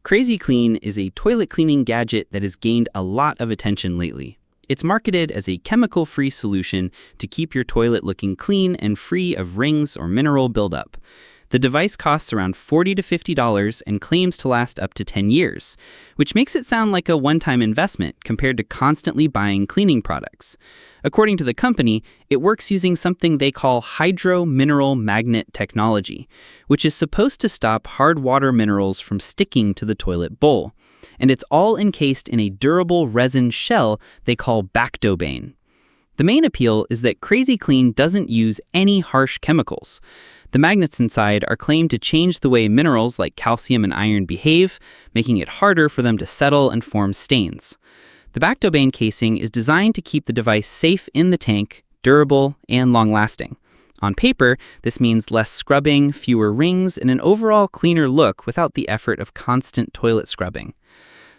Krazy Klean is a toilet cleaning gadget that has gained a lot of attention lately. It's marketed as a chemical-free solution to keep your toilet looking clean and free of rings or mineral buildup. The device costs around $40 to $50 and claims to last up to 10 years, which makes it sound like a one-time investment compared to constantly buying cleaning products. According to the company, it works using something they call hydro-mineral magnet technology, which is supposed to stop hard water minerals from sticking to the toilet bowl. And it's all encased in a durable resin shell they call buildup. The main appeal is that Krazy Klean doesn't use any harsh chemicals. The magnets inside are claimed to change the way minerals like calcium and iron behave, making it harder for them to settle and form stains. The buildup casing is designed to keep the device safe in the tank, durable, and long-lasting. On paper, this means less scrubbing, fewer rings, and an overall cleaner look without the effort of constant toilet scrubbing.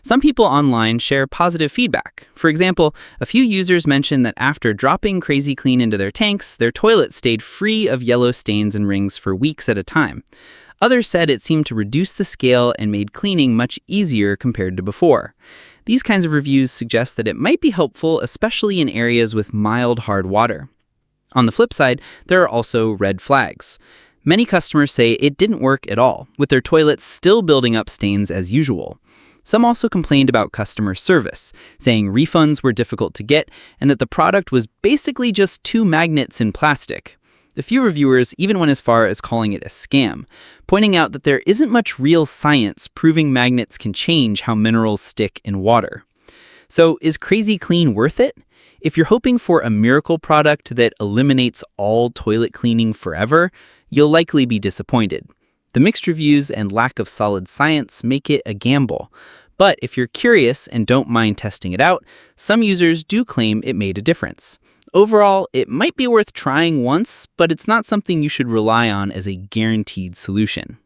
Some people online share positive feedback. For example, a few users mentioned that after dropping Krazy Klean into their tanks, their toilet stayed free of yellow stains and rings for weeks at a time. Others said it seemed to reduce the scale and made cleaning much easier compared to before. These kinds of reviews suggest that it might be helpful, especially in areas with mild hard water. On the flip side, there are also red flags. Many customers say it didn't work at all, with their toilets still building up stains as usual. Some also complained about customer service, saying refunds were difficult to get and that the product was basically just two magnets in plastic. A few reviewers even went as far as calling it a scam, pointing out that there isn't much real science proving magnets can change how minerals stick in water. So is Krazy Klean worth it? If you're hoping for a miracle product that eliminates all toilet cleaning forever, you'll likely be disappointed. The mixed reviews and lack of solid science make it a gamble. But if you're curious and don't mind testing it out, some users do claim it made a difference. Overall, it might be worth trying once, but it's not something you should rely on as a guaranteed solution.